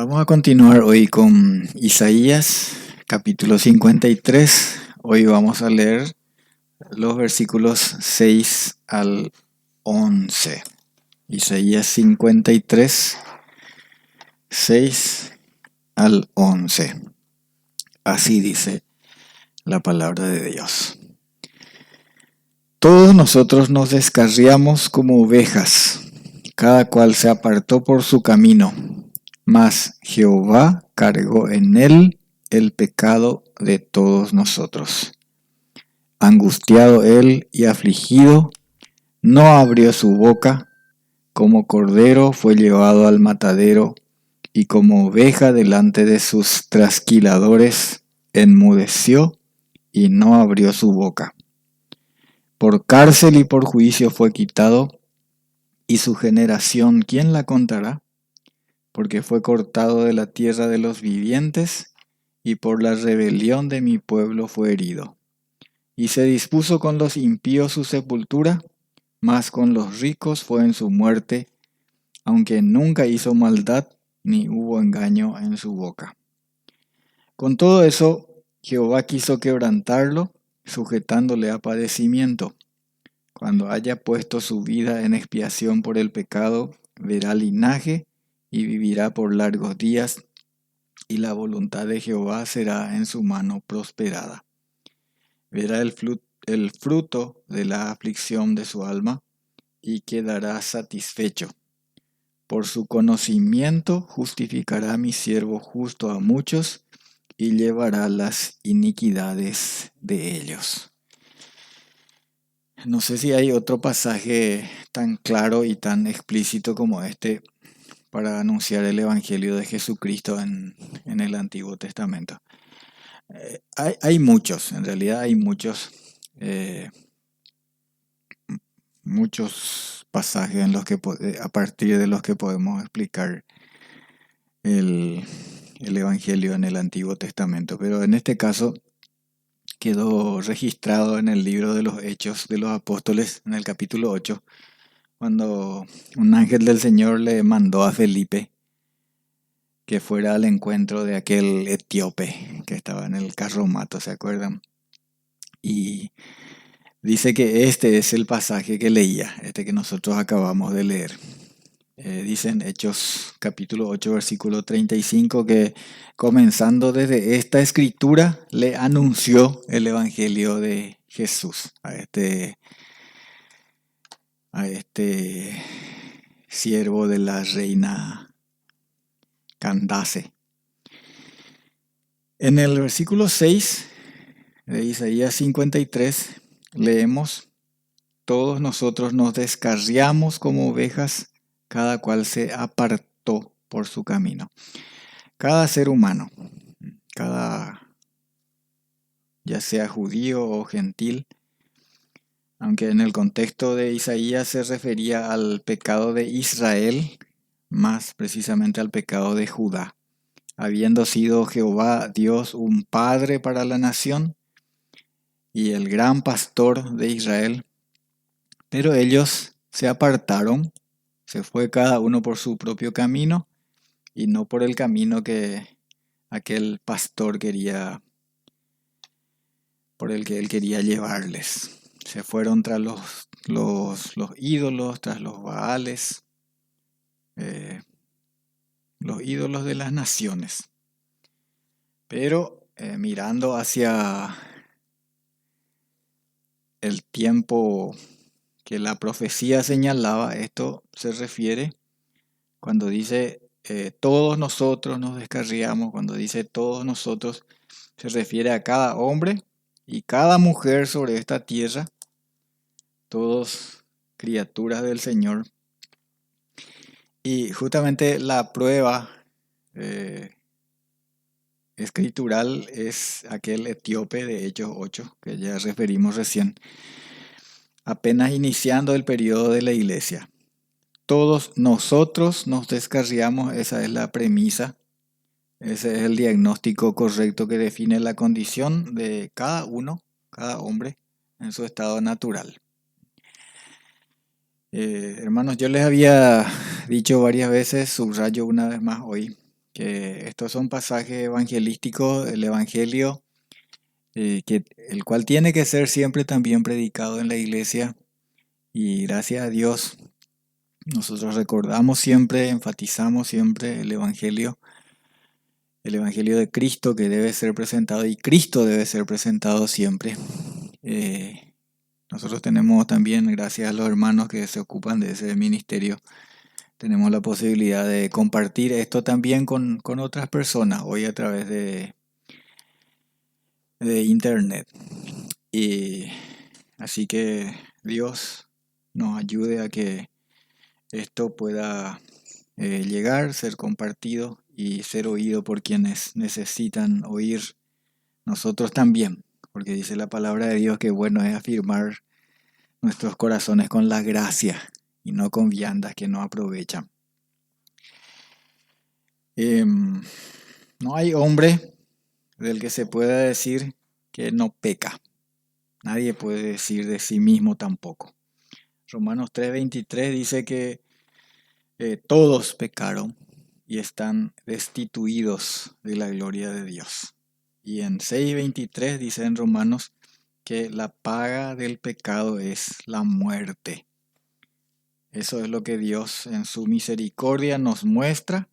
Vamos a continuar hoy con Isaías, capítulo 53. Hoy vamos a leer los versículos 6 al 11. Isaías 53, 6 al 11. Así dice la palabra de Dios. Todos nosotros nos descarriamos como ovejas, cada cual se apartó por su camino, mas Jehová cargó en él el pecado de todos nosotros. Angustiado él y afligido, no abrió su boca, como cordero fue llevado al matadero, y como oveja delante de sus trasquiladores, enmudeció y no abrió su boca. Por cárcel y por juicio fue quitado, y su generación, ¿quién la contará? Porque fue cortado de la tierra de los vivientes, y por la rebelión de mi pueblo fue herido. Y se dispuso con los impíos su sepultura, mas con los ricos fue en su muerte, aunque nunca hizo maldad, ni hubo engaño en su boca. Con todo eso, Jehová quiso quebrantarlo, sujetándole a padecimiento. Cuando haya puesto su vida en expiación por el pecado, verá linaje y vivirá por largos días, y la voluntad de Jehová será en su mano prosperada. Verá el fruto de la aflicción de su alma, y quedará satisfecho. Por su conocimiento justificará mi siervo justo a muchos, y llevará las iniquidades de ellos. No sé si hay otro pasaje tan claro y tan explícito como este para anunciar el Evangelio de Jesucristo en el Antiguo Testamento. Hay muchos, en realidad hay muchos pasajes en los que a partir de los que podemos explicar el Evangelio en el Antiguo Testamento. Pero en este caso quedó registrado en el libro de los Hechos de los Apóstoles, en el capítulo 8, cuando un ángel del Señor le mandó a Felipe que fuera al encuentro de aquel etíope que estaba en el carromato, ¿se acuerdan? Y dice que este es el pasaje que leía, este que nosotros acabamos de leer. Dice en Hechos capítulo 8, versículo 35, que comenzando desde esta escritura le anunció el Evangelio de Jesús a este siervo de la reina Candace. En el versículo 6 de Isaías 53 leemos: todos nosotros nos descarriamos como ovejas, cada cual se apartó por su camino. Cada ser humano, ya sea judío o gentil, aunque en el contexto de Isaías se refería al pecado de Israel, más precisamente al pecado de Judá, habiendo sido Jehová Dios un padre para la nación y el gran pastor de Israel, pero ellos se apartaron, se fue cada uno por su propio camino y no por el camino que aquel pastor por el que él quería llevarles. Se fueron tras los ídolos, tras los baales, los ídolos de las naciones. Pero mirando hacia el tiempo que la profecía señalaba, esto se refiere cuando dice todos nosotros nos descarriamos, cuando dice todos nosotros, se refiere a cada hombre y cada mujer sobre esta tierra, todos criaturas del Señor. Y justamente la prueba escritural es aquel etíope de Hechos 8, que ya referimos recién, apenas iniciando el periodo de la iglesia. Todos nosotros nos descarriamos, esa es la premisa, ese es el diagnóstico correcto que define la condición de cada uno, cada hombre, en su estado natural. Hermanos, yo les había dicho varias veces, subrayo una vez más hoy, que estos son pasajes evangelísticos del Evangelio, el cual tiene que ser siempre también predicado en la iglesia. Y gracias a Dios, nosotros recordamos siempre, enfatizamos siempre el Evangelio de Cristo que debe ser presentado y Cristo debe ser presentado siempre. Eh, Nosotros tenemos también, gracias a los hermanos que se ocupan de ese ministerio, tenemos la posibilidad de compartir esto también con otras personas hoy a través de internet. Y así que Dios nos ayude a que esto pueda llegar, ser compartido y ser oído por quienes necesitan oír nosotros también, porque dice la palabra de Dios que bueno es afirmar nuestros corazones con la gracia y no con viandas que no aprovechan. Em, no hay hombre del que se pueda decir que no peca. Nadie puede decir de sí mismo tampoco. Romanos 3:23 dice que todos pecaron y están destituidos de la gloria de Dios. Y en 6:23 dice en Romanos que la paga del pecado es la muerte. Eso es lo que Dios en su misericordia nos muestra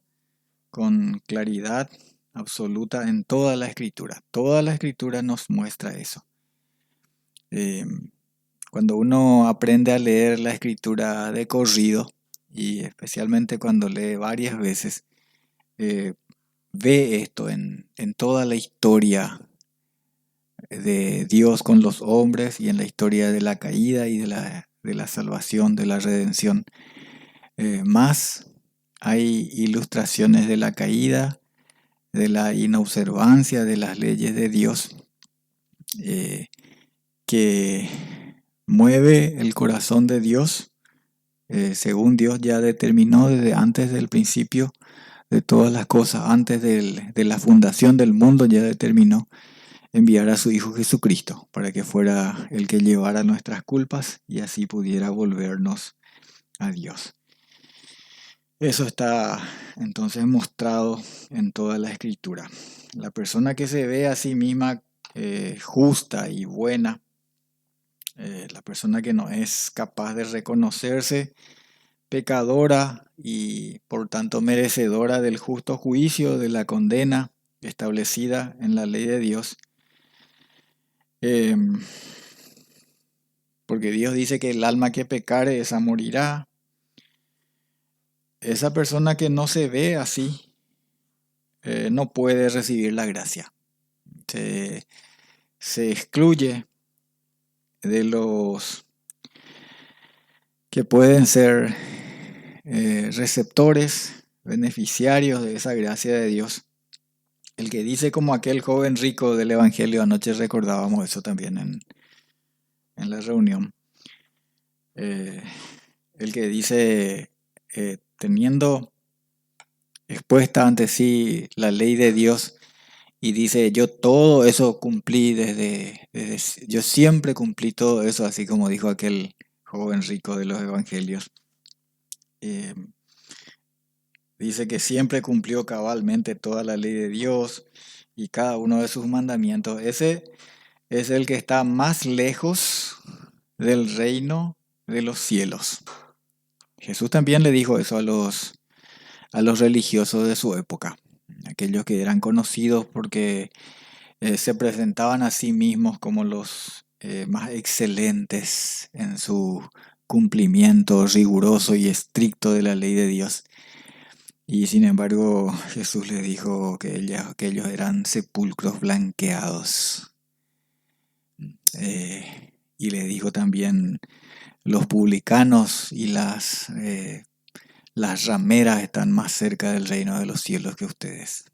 con claridad absoluta en toda la escritura. Toda la escritura nos muestra eso. Eh, Cuando uno aprende a leer la escritura de corrido, y especialmente cuando lee varias veces, eh, ve esto en toda la historia de Dios con los hombres y en la historia de la caída y de la salvación, de la redención. Más hay ilustraciones de la caída, de la inobservancia de las leyes de Dios, eh, que mueve el corazón de Dios, según Dios ya determinó desde antes del principio de todas las cosas, antes de la fundación del mundo ya determinó enviar a su Hijo Jesucristo para que fuera el que llevara nuestras culpas y así pudiera volvernos a Dios. Eso está entonces mostrado en toda la escritura. La persona que se ve a sí misma justa y buena, la persona que no es capaz de reconocerse pecadora y por tanto merecedora del justo juicio, de la condena establecida en la ley de Dios, eh, porque Dios dice que el alma que pecare, esa morirá. Esa persona que no se ve así, no puede recibir la gracia. Se, se excluye de los que pueden ser receptores, beneficiarios de esa gracia de Dios. El que dice como aquel joven rico del Evangelio, anoche recordábamos eso también en la reunión. Eh, el que dice, teniendo expuesta ante sí la ley de Dios, y dice, yo todo eso cumplí yo siempre cumplí todo eso, así como dijo aquel joven rico de los evangelios. Eh, Dice que siempre cumplió cabalmente toda la ley de Dios y cada uno de sus mandamientos. Ese es el que está más lejos del reino de los cielos. Jesús también le dijo eso a los religiosos de su época, aquellos que eran conocidos porque se presentaban a sí mismos como los más excelentes en su cumplimiento riguroso y estricto de la ley de Dios. Y sin embargo, Jesús les dijo que ellos eran sepulcros blanqueados. Y les dijo también, los publicanos y las rameras están más cerca del reino de los cielos que ustedes.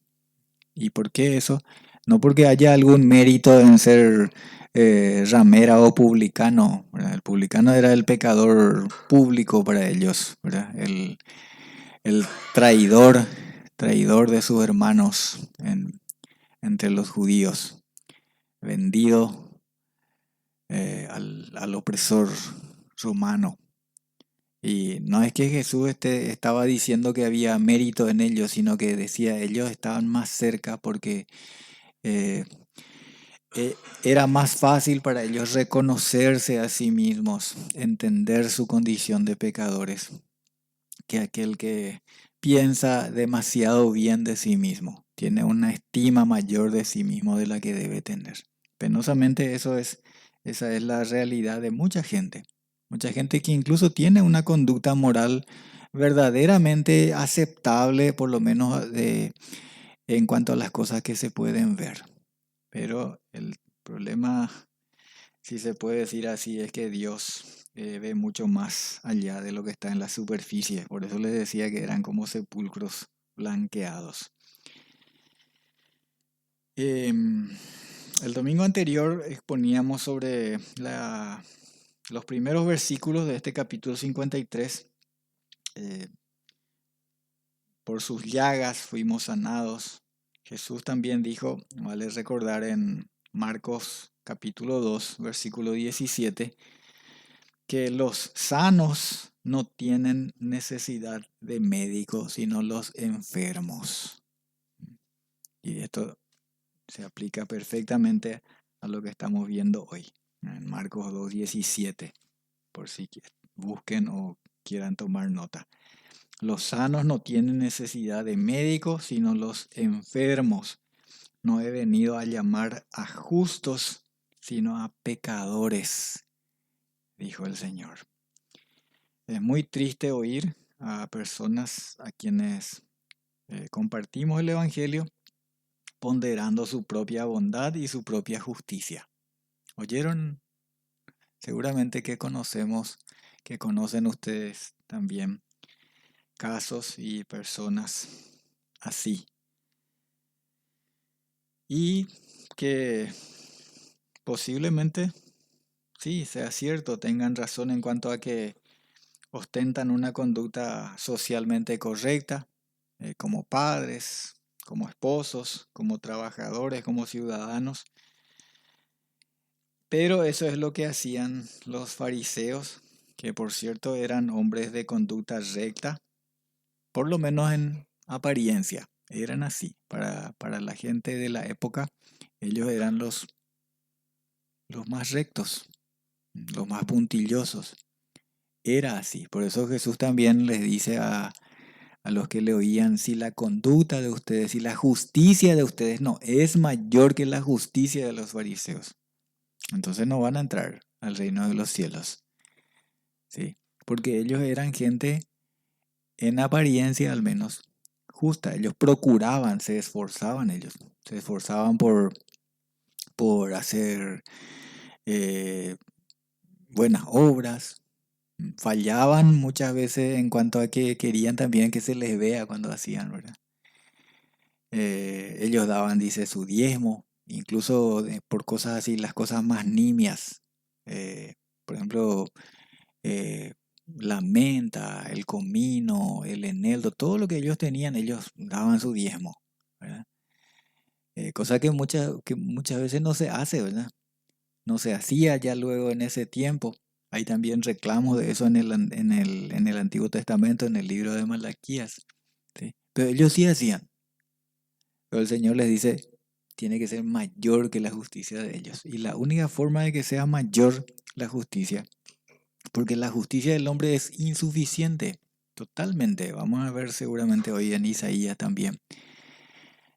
¿Y por qué eso? No porque haya algún mérito en ser ramera o publicano, ¿verdad? El publicano era el pecador público para ellos, ¿verdad? El traidor, traidor de sus hermanos entre los judíos, vendido al opresor romano. Y no es que Jesús estaba diciendo que había mérito en ellos, sino que decía ellos estaban más cerca porque eh, era más fácil para ellos reconocerse a sí mismos, entender su condición de pecadores, que aquel que piensa demasiado bien de sí mismo, tiene una estima mayor de sí mismo de la que debe tener. Penosamente esa es la realidad de mucha gente que incluso tiene una conducta moral verdaderamente aceptable, por lo menos en cuanto a las cosas que se pueden ver. Pero el problema, si se puede decir así, es que Dios ve mucho más allá de lo que está en la superficie. Por eso les decía que eran como sepulcros blanqueados. Em, el domingo anterior exponíamos sobre los primeros versículos de este capítulo 53. Eh, por sus llagas fuimos sanados. Jesús también dijo, vale recordar en Marcos capítulo 2, versículo 17, que los sanos no tienen necesidad de médico, sino los enfermos. Y esto se aplica perfectamente a lo que estamos viendo hoy, en Marcos 2:17, por si busquen o quieran tomar nota. Los sanos no tienen necesidad de médicos, sino los enfermos. No he venido a llamar a justos, sino a pecadores, dijo el Señor. Es muy triste oír a personas a quienes compartimos el Evangelio ponderando su propia bondad y su propia justicia. ¿Oyeron? Seguramente que conocen ustedes también casos y personas así. Y que posiblemente, sí, sea cierto, tengan razón en cuanto a que ostentan una conducta socialmente correcta, como padres, como esposos, como trabajadores, como ciudadanos. Pero eso es lo que hacían los fariseos, que por cierto eran hombres de conducta recta, por lo menos en apariencia. Eran así. Para la gente de la época, ellos eran los más rectos, los más puntillosos. Era así. Por eso Jesús también les dice a los que le oían, si la conducta de ustedes, si la justicia de ustedes no es mayor que la justicia de los fariseos, entonces no van a entrar al reino de los cielos. ¿Sí? Porque ellos eran gente, en apariencia al menos, justa. Ellos procuraban, se esforzaban por hacer eh, buenas obras. Fallaban muchas veces en cuanto a que querían también que se les vea cuando hacían, ¿verdad? Ellos daban, dice, su diezmo, incluso por cosas así, las cosas más nimias. Por ejemplo, eh, la menta, el comino, el eneldo, todo lo que ellos tenían, ellos daban su diezmo, ¿verdad? Cosa que muchas veces no se hace, ¿verdad? No se hacía ya luego en ese tiempo. Hay también reclamos de eso en el Antiguo Testamento, en el libro de Malaquías, ¿sí? Pero ellos sí hacían. Pero el Señor les dice, tiene que ser mayor que la justicia de ellos. Y la única forma de que sea mayor la justicia, porque la justicia del hombre es insuficiente, totalmente. Vamos a ver seguramente hoy en Isaías también.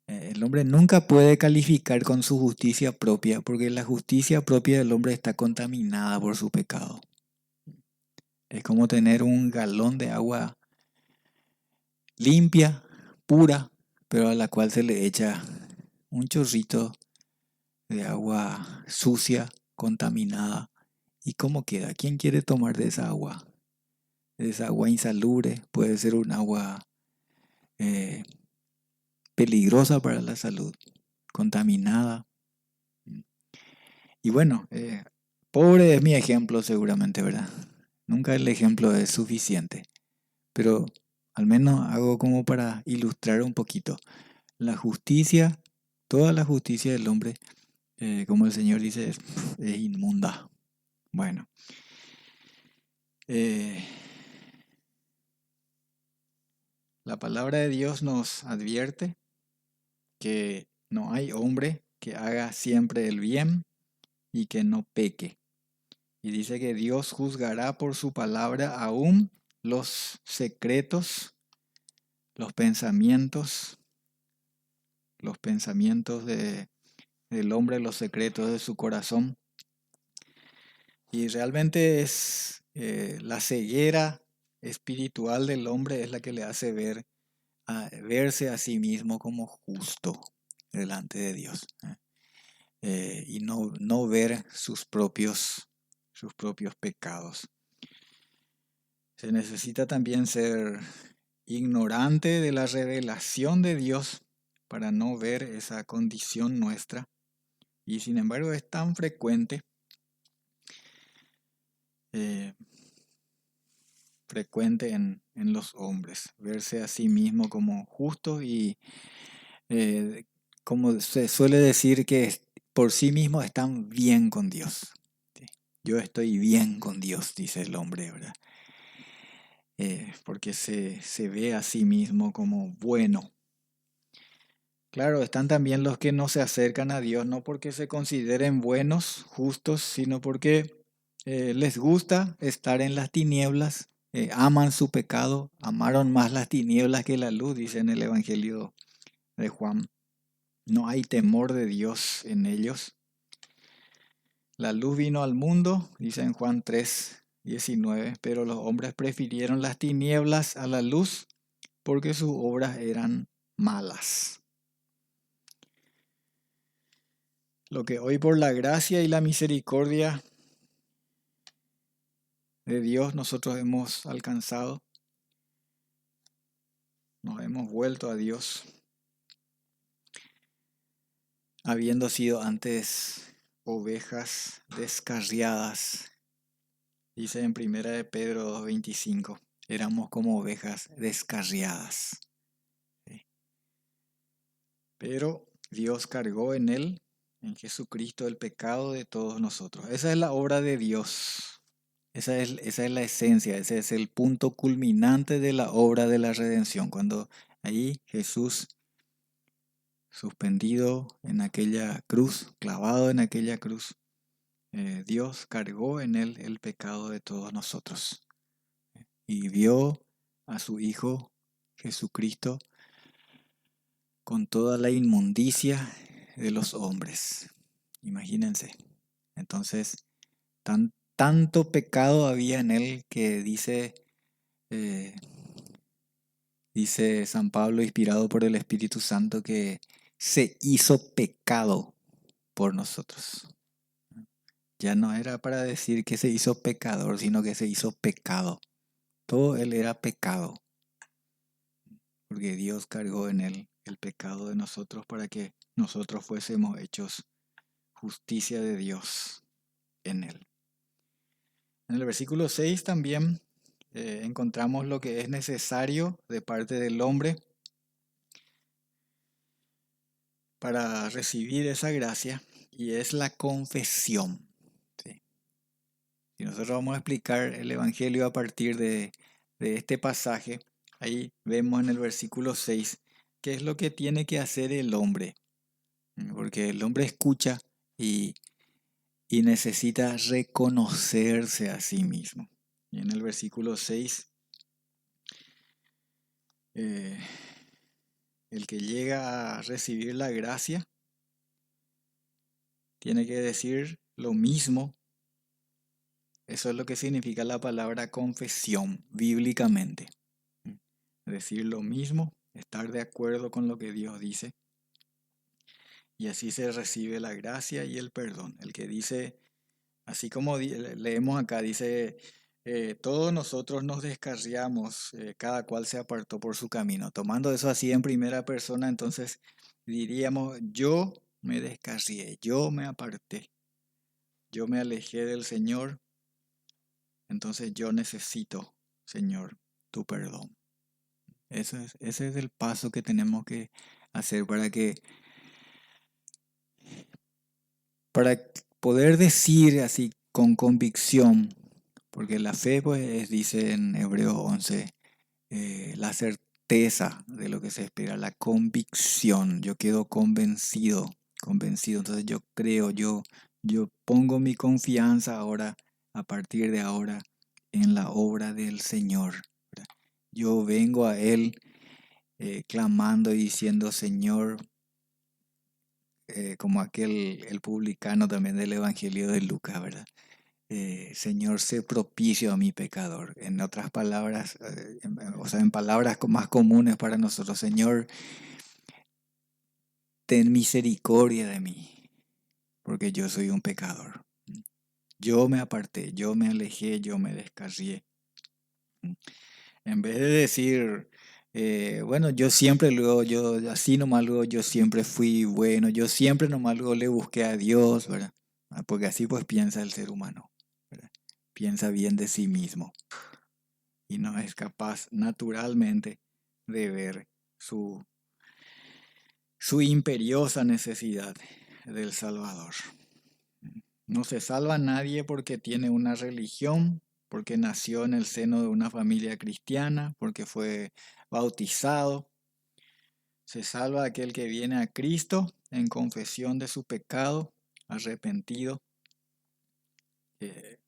El hombre nunca puede calificar con su justicia propia, porque la justicia propia del hombre está contaminada por su pecado. Es como tener un galón de agua limpia, pura, pero a la cual se le echa un chorrito de agua sucia, contaminada. ¿Y cómo queda? ¿Quién quiere tomar de esa agua? De esa agua insalubre, puede ser un agua eh, peligrosa para la salud, contaminada. Y bueno, pobre es mi ejemplo seguramente, ¿verdad? Nunca el ejemplo es suficiente, pero al menos hago como para ilustrar un poquito. La justicia, toda la justicia del hombre, como el Señor dice, es inmunda. Bueno, eh, la palabra de Dios nos advierte que no hay hombre que haga siempre el bien y que no peque. Y dice que Dios juzgará por su palabra aún los secretos, los pensamientos del hombre, los secretos de su corazón. Y realmente es la ceguera espiritual del hombre es la que le hace verse a sí mismo como justo delante de Dios, y no ver sus propios pecados. Se necesita también ser ignorante de la revelación de Dios para no ver esa condición nuestra. Y sin embargo es tan eh, frecuente en los hombres, verse a sí mismo como justo y eh, como se suele decir que por sí mismos están bien con Dios. ¿Sí? Yo estoy bien con Dios, dice el hombre, ¿verdad? Porque se ve a sí mismo como bueno. Claro, están también los que no se acercan a Dios, no porque se consideren buenos, justos, sino porque les gusta estar en las tinieblas, aman su pecado, amaron más las tinieblas que la luz, dice en el Evangelio de Juan. No hay temor de Dios en ellos. La luz vino al mundo, dice en Juan 3:19, pero los hombres prefirieron las tinieblas a la luz porque sus obras eran malas. Lo que hoy por la gracia y la misericordia de Dios nosotros hemos alcanzado, nos hemos vuelto a Dios, habiendo sido antes ovejas descarriadas, dice en 1 de Pedro 2:25, éramos como ovejas descarriadas. ¿Sí? Pero Dios cargó en él, en Jesucristo, el pecado de todos nosotros. Esa es la obra de Dios. Esa es la esencia, ese es el punto culminante de la obra de la redención. Cuando ahí Jesús, suspendido en aquella cruz, clavado en aquella cruz, Dios cargó en él el pecado de todos nosotros. Y vio a su Hijo Jesucristo con toda la inmundicia de los hombres. Imagínense. Entonces, tanto pecado había en él que eh, dice San Pablo, inspirado por el Espíritu Santo, que se hizo pecado por nosotros. Ya no era para decir que se hizo pecador, sino que se hizo pecado. Todo él era pecado, porque Dios cargó en él el pecado de nosotros para que nosotros fuésemos hechos justicia de Dios en él. En el versículo 6 también encontramos lo que es necesario de parte del hombre para recibir esa gracia, y es la confesión. ¿Sí? Y nosotros vamos a explicar el Evangelio a partir de este pasaje. Ahí vemos en el versículo 6 qué es lo que tiene que hacer el hombre. Porque el hombre escucha y, y necesita reconocerse a sí mismo. Y en el versículo 6, eh, el que llega a recibir la gracia tiene que decir lo mismo. Eso es lo que significa la palabra confesión bíblicamente. Decir lo mismo, estar de acuerdo con lo que Dios dice. Y así se recibe la gracia y el perdón. El que dice, así como leemos acá, dice, todos nosotros nos descarriamos, cada cual se apartó por su camino. Tomando eso así en primera persona, entonces diríamos, yo me descarrié, yo me aparté, yo me alejé del Señor, entonces yo necesito, Señor, tu perdón. Ese es el paso que tenemos que hacer para poder decir así con convicción, porque la fe, pues, dice en Hebreos 11, certeza de lo que se espera, la convicción. Yo quedo convencido, convencido. Entonces yo creo, yo pongo mi confianza ahora, a partir de ahora, en la obra del Señor, ¿verdad? Yo vengo a Él clamando y diciendo, Señor, como el publicano también del Evangelio de Lucas, ¿verdad? Señor, sé propicio a mi pecador. En otras palabras, o sea, en palabras más comunes para nosotros, Señor, ten misericordia de mí, porque yo soy un pecador. Yo me aparté, yo me alejé, yo me descarrié. En vez de decir, bueno, yo siempre luego, yo así nomás luego, yo siempre fui bueno, yo siempre nomás luego le busqué a Dios, ¿verdad? Porque así pues piensa el ser humano, ¿verdad? Piensa bien de sí mismo y no es capaz naturalmente de ver su imperiosa necesidad del Salvador. No se salva nadie porque tiene una religión, porque nació en el seno de una familia cristiana, porque fue bautizado. Se salva aquel que viene a Cristo en confesión de su pecado, arrepentido.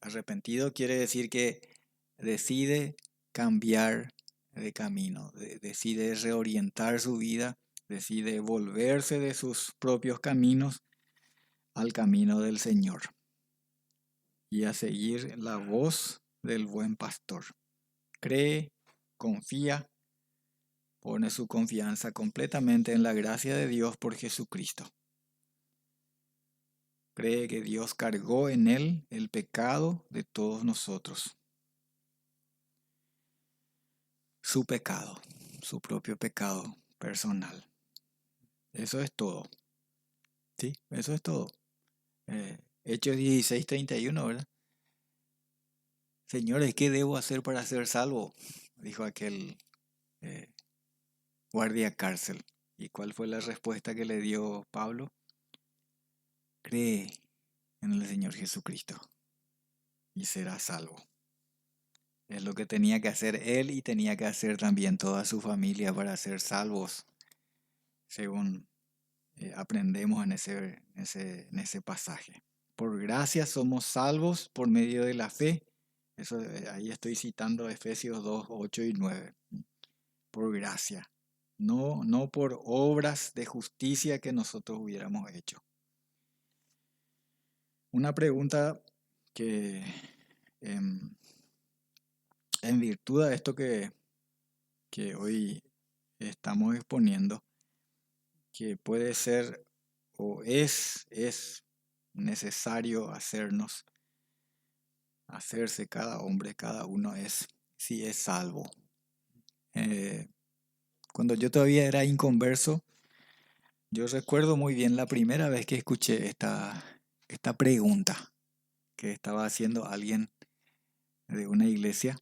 Arrepentido quiere decir que decide cambiar de camino, decide reorientar su vida, decide volverse de sus propios caminos al camino del Señor y a seguir la voz del buen pastor. Cree, confía, pone su confianza completamente en la gracia de Dios por Jesucristo. Cree que Dios cargó en él el pecado de todos nosotros. Su pecado, su propio pecado personal. Eso es todo. Sí, eso es todo. Hechos 16:31, ¿verdad? Señores, ¿qué debo hacer para ser salvo? Dijo aquel eh, guardia cárcel. ¿Y cuál fue la respuesta que le dio Pablo? Cree en el Señor Jesucristo y serás salvo. Es lo que tenía que hacer él y tenía que hacer también toda su familia para ser salvos, según aprendemos en ese pasaje. Por gracia somos salvos por medio de la fe. Eso, ahí estoy citando Efesios 2, 8 y 9. Por gracia. No, no por obras de justicia que nosotros hubiéramos hecho. Una pregunta que em, en virtud de esto que hoy estamos exponiendo, que puede ser o es necesario hacerse cada hombre, cada uno es si es salvo. Eh, Cuando yo todavía era inconverso, yo recuerdo muy bien la primera vez que escuché esta pregunta que estaba haciendo alguien de una iglesia,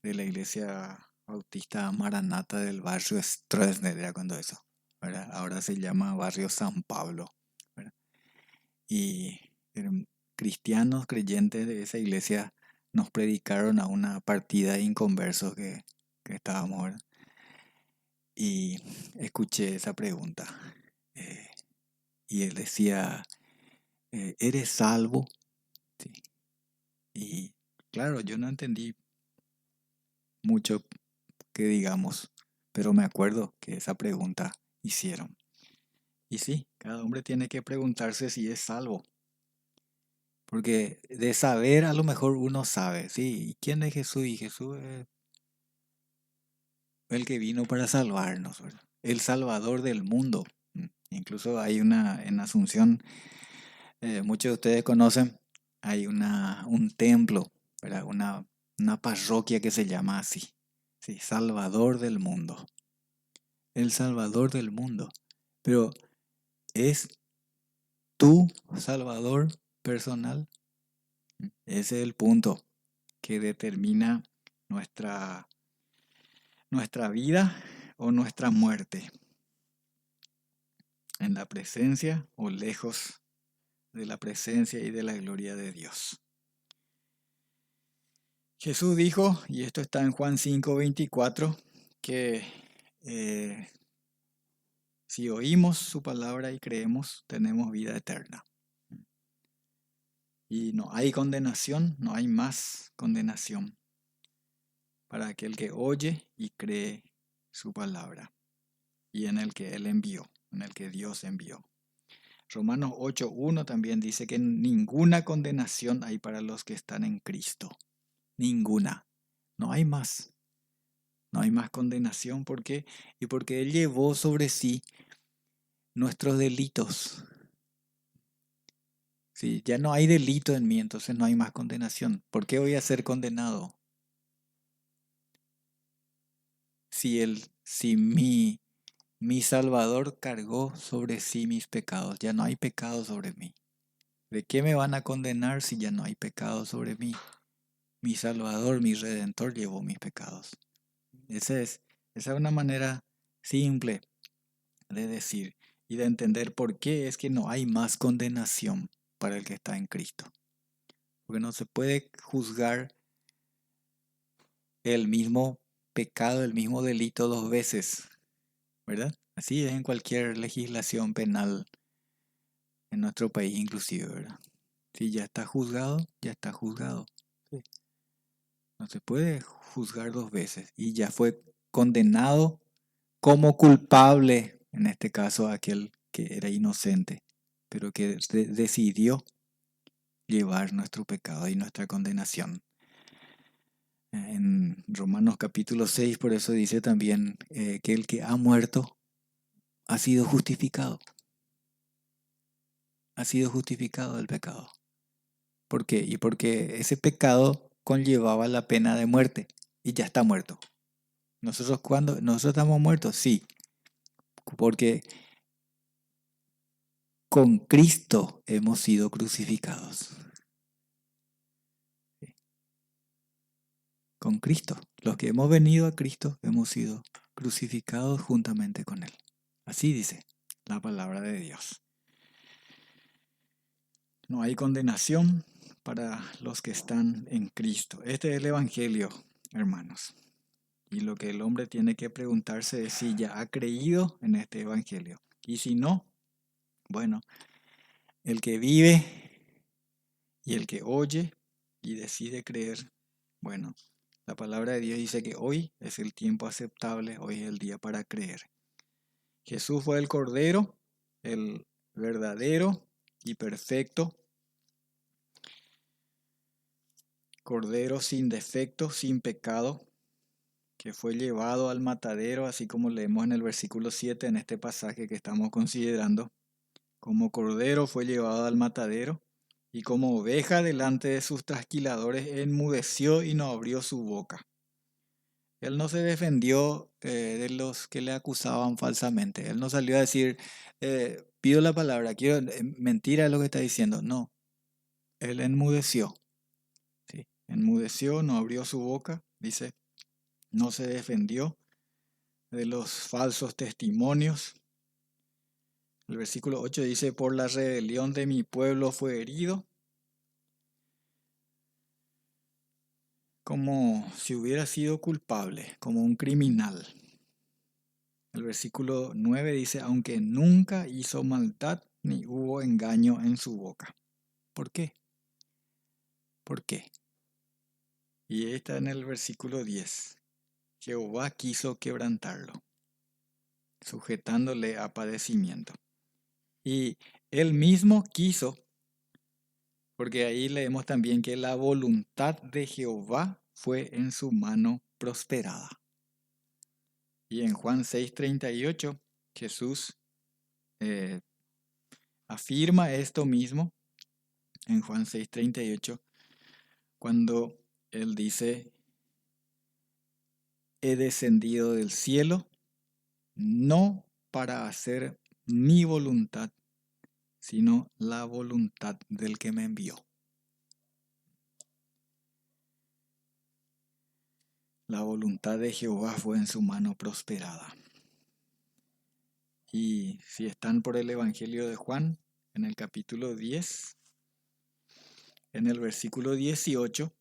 de la iglesia bautista Maranata del barrio Stroessner, era cuando eso, ¿verdad? Ahora se llama barrio San Pablo, ¿verdad? Y cristianos creyentes de esa iglesia nos predicaron a una partida de inconversos que estábamos, ¿verdad? Y escuché esa pregunta. eh, y él decía, ¿eres salvo? Sí. Y claro, yo no entendí mucho que digamos, pero me acuerdo que esa pregunta hicieron. Y sí, cada hombre tiene que preguntarse si es salvo. Porque de saber a lo mejor uno sabe, sí, ¿y quién es Jesús? Y Jesús es el que vino para salvarnos, ¿verdad? El Salvador del mundo. Incluso hay en Asunción, muchos de ustedes conocen, hay un templo, ¿verdad? Una parroquia que se llama así, sí, Salvador del mundo. El Salvador del mundo. Pero ¿es tu Salvador personal? Ese es el punto que determina nuestra, nuestra vida o nuestra muerte, en la presencia o lejos de la presencia y de la gloria de Dios. Jesús dijo, y esto está en Juan 5:24, que eh, si oímos su palabra y creemos, tenemos vida eterna. Y no hay condenación, no hay más condenación para aquel que oye y cree su palabra y en el que Él envió, en el que Dios envió. Romanos 8:1 también dice que ninguna condenación hay para los que están en Cristo. Ninguna. No hay más. No hay más condenación. ¿Por qué? Y porque Él llevó sobre sí nuestros delitos. Si ya no hay delito en mí, entonces no hay más condenación. ¿Por qué voy a ser condenado? Si mi Salvador cargó sobre sí mis pecados, ya no hay pecado sobre mí. ¿De qué me van a condenar si ya no hay pecado sobre mí? Mi Salvador, mi Redentor llevó mis pecados. Esa es una manera simple de decir y de entender por qué es que no hay más condenación para el que está en Cristo. Porque no se puede juzgar el mismo pecado, el mismo delito dos veces, ¿verdad? Así es en cualquier legislación penal en nuestro país inclusive, ¿verdad? Si ya está juzgado, ya está juzgado. Sí. No se puede juzgar dos veces y ya fue condenado como culpable, en este caso aquel que era inocente, pero que decidió llevar nuestro pecado y nuestra condenación. En Romanos capítulo 6, por eso dice también que el que ha muerto ha sido justificado. Ha sido justificado del pecado. ¿Por qué? Y porque ese pecado conllevaba la pena de muerte y ya está muerto. Nosotros estamos muertos, sí, porque con Cristo hemos sido crucificados. Con Cristo. Los que hemos venido a Cristo hemos sido crucificados juntamente con Él. Así dice la palabra de Dios. No hay condenación para los que están en Cristo. Este es el Evangelio, hermanos. Y lo que el hombre tiene que preguntarse es si ya ha creído en este Evangelio. Y si no, bueno, el que vive y el que oye y decide creer, bueno, la palabra de Dios dice que hoy es el tiempo aceptable, hoy es el día para creer. Jesús fue el Cordero, el verdadero y perfecto, Cordero sin defecto, sin pecado, que fue llevado al matadero, así como leemos en el versículo 7 en este pasaje que estamos considerando. Como cordero fue llevado al matadero, y como oveja delante de sus trasquiladores enmudeció y no abrió su boca. Él no se defendió de los que le acusaban falsamente. Él no salió a decir, pido la palabra, mentira es lo que está diciendo. No, él enmudeció. ¿Sí? Enmudeció, no abrió su boca, dice, no se defendió de los falsos testimonios. El versículo 8 dice, por la rebelión de mi pueblo fue herido, como si hubiera sido culpable, como un criminal. El versículo 9 dice, aunque nunca hizo maldad ni hubo engaño en su boca. ¿Por qué? ¿Por qué? Y está en el versículo 10. Jehová quiso quebrantarlo, sujetándole a padecimiento. Y él mismo quiso, porque ahí leemos también que la voluntad de Jehová fue en su mano prosperada. Y en Juan 6:38, Jesús eh, afirma esto mismo, en Juan 6:38, cuando él dice, he descendido del cielo, no para hacer mi voluntad, sino la voluntad del que me envió. La voluntad de Jehová fue en su mano prosperada. Y si están por el Evangelio de Juan, en el capítulo 10, en el versículo 18,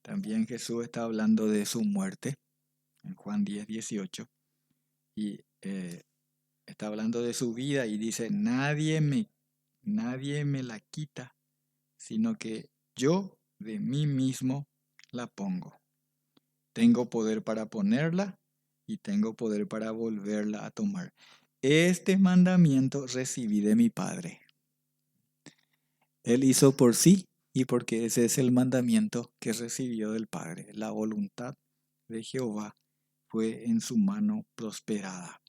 también Jesús está hablando de su muerte, en Juan 10:18, y está hablando de su vida y dice, nadie me la quita, sino que yo de mí mismo la pongo. Tengo poder para ponerla y tengo poder para volverla a tomar. Este mandamiento recibí de mi Padre. Él hizo por sí y porque ese es el mandamiento que recibió del Padre. La voluntad de Jehová fue en su mano prosperada.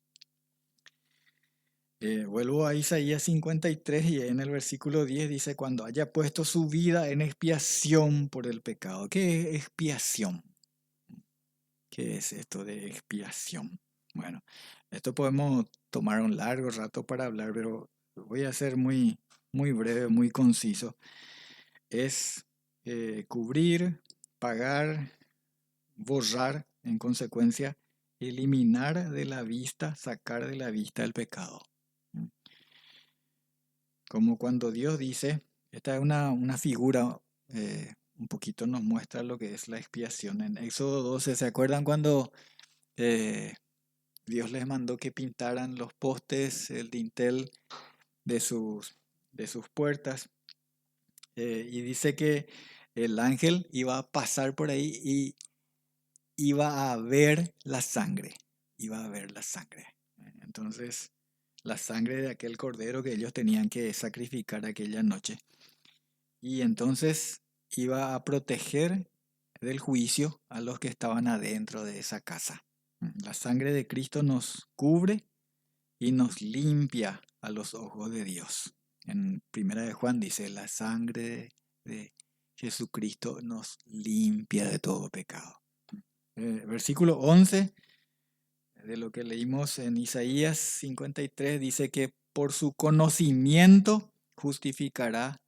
Vuelvo a Isaías 53 y en el versículo 10 dice, cuando haya puesto su vida en expiación por el pecado. ¿Qué es expiación? ¿Qué es esto de expiación? Bueno, esto podemos tomar un largo rato para hablar, pero voy a ser muy breve, muy conciso. Es cubrir, pagar, borrar, en consecuencia, eliminar de la vista, sacar de la vista el pecado. Como cuando Dios dice, esta es una figura, un poquito nos muestra lo que es la expiación. En Éxodo 12, ¿se acuerdan cuando eh, Dios les mandó que pintaran los postes, el dintel de de sus puertas? Y dice que el ángel iba a pasar por ahí y iba a ver la sangre, iba a ver la sangre. Entonces, la sangre de aquel cordero que ellos tenían que sacrificar aquella noche. Y entonces iba a proteger del juicio a los que estaban adentro de esa casa. La sangre de Cristo nos cubre y nos limpia a los ojos de Dios. En Primera de Juan dice, la sangre de Jesucristo nos limpia de todo pecado. Versículo 11 de lo que leímos en Isaías 53 dice que por su conocimiento justificará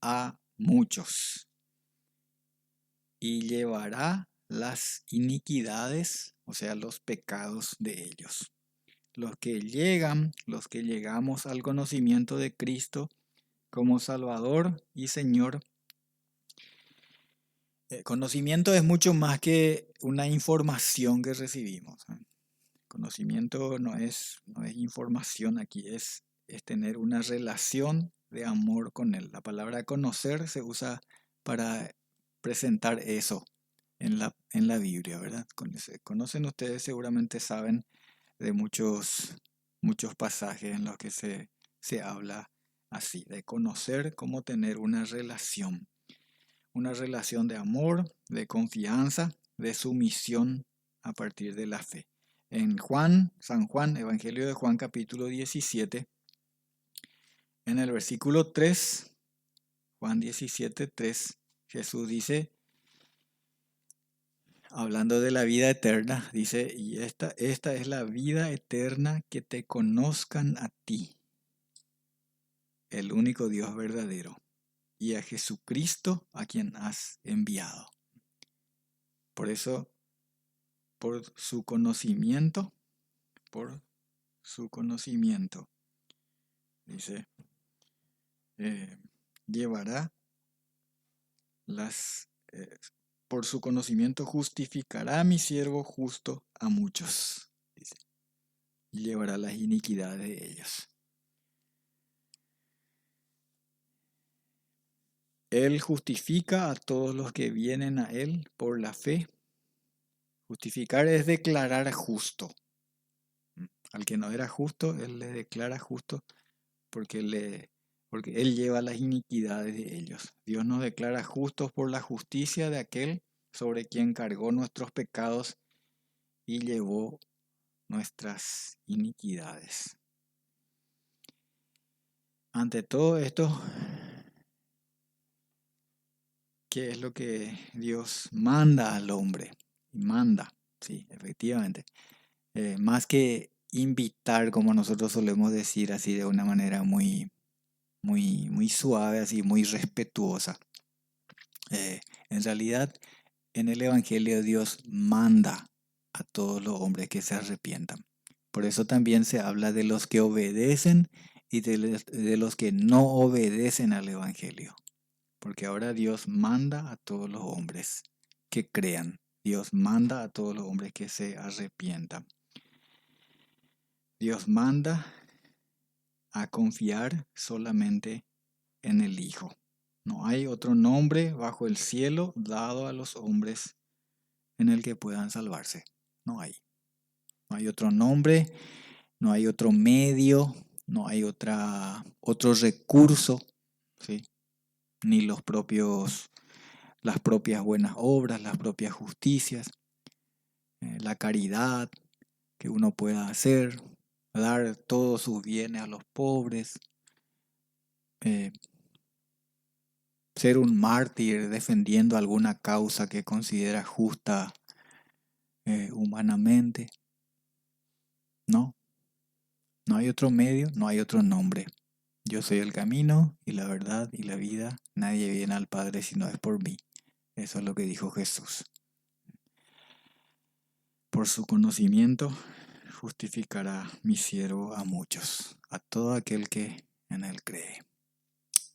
a muchos y llevará las iniquidades, o sea, los pecados de ellos. Los que llegamos al conocimiento de Cristo como Salvador y Señor, conocimiento es mucho más que una información que recibimos. Conocimiento no es información aquí, es tener una relación de amor con Él. La palabra conocer se usa para presentar eso en la Biblia, ¿verdad? Conocen ustedes, seguramente saben de muchos pasajes en los que se habla así, de conocer cómo tener una relación de amor, de confianza, de sumisión a partir de la fe. En San Juan, Evangelio de Juan capítulo 17, en el versículo 3, Juan 17, 3, Jesús dice, hablando de la vida eterna, dice, y esta es la vida eterna, que te conozcan a ti, el único Dios verdadero, y a Jesucristo a quien has enviado. Por eso, por su conocimiento, dice, llevará por su conocimiento justificará a mi siervo justo a muchos, dice, y llevará las iniquidades de ellos. Él justifica a todos los que vienen a Él por la fe. Justificar es declarar justo. Al que no era justo, Él le declara justo porque Él lleva las iniquidades de ellos. Dios nos declara justos por la justicia de aquel sobre quien cargó nuestros pecados y llevó nuestras iniquidades. Ante todo esto, ¿qué es lo que Dios manda al hombre? Manda, sí, efectivamente. Más que invitar, como nosotros solemos decir así de una manera muy suave, así muy respetuosa. En realidad, en el Evangelio Dios manda a todos los hombres que se arrepientan. Por eso también se habla de los que obedecen y de los que no obedecen al Evangelio. Porque ahora Dios manda a todos los hombres que crean. Dios manda a todos los hombres que se arrepientan. Dios manda a confiar solamente en el Hijo. No hay otro nombre bajo el cielo dado a los hombres en el que puedan salvarse. No hay. No hay otro nombre, no hay otro medio, no hay otro recurso, ¿sí? Ni las propias buenas obras, las propias justicias, la caridad que uno pueda hacer, dar todos sus bienes a los pobres, eh, ser un mártir defendiendo alguna causa que considera justa humanamente. No, no hay otro medio, no hay otro nombre. Yo soy el camino y la verdad y la vida. Nadie viene al Padre si no es por mí. Eso es lo que dijo Jesús. Por su conocimiento justificará mi siervo a muchos, a todo aquel que en él cree.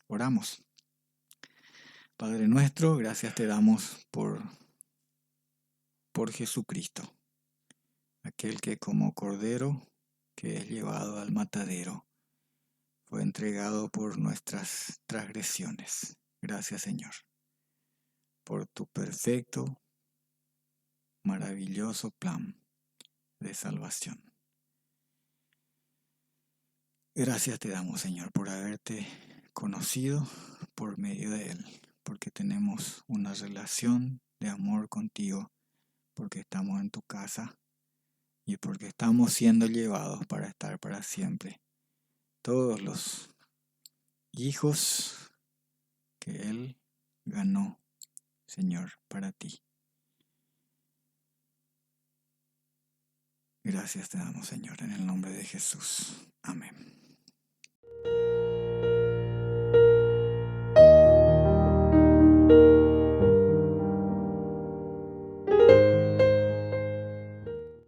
Oramos. Padre nuestro, gracias te damos por Jesucristo, aquel que como cordero que es llevado al matadero, fue entregado por nuestras transgresiones. Gracias, Señor, por tu perfecto, maravilloso plan de salvación. Gracias te damos, Señor, por haberte conocido por medio de Él, porque tenemos una relación de amor contigo, porque estamos en tu casa y porque estamos siendo llevados para estar para siempre. Todos los hijos que Él ganó, Señor, para ti. Gracias te damos, Señor, en el nombre de Jesús. Amén.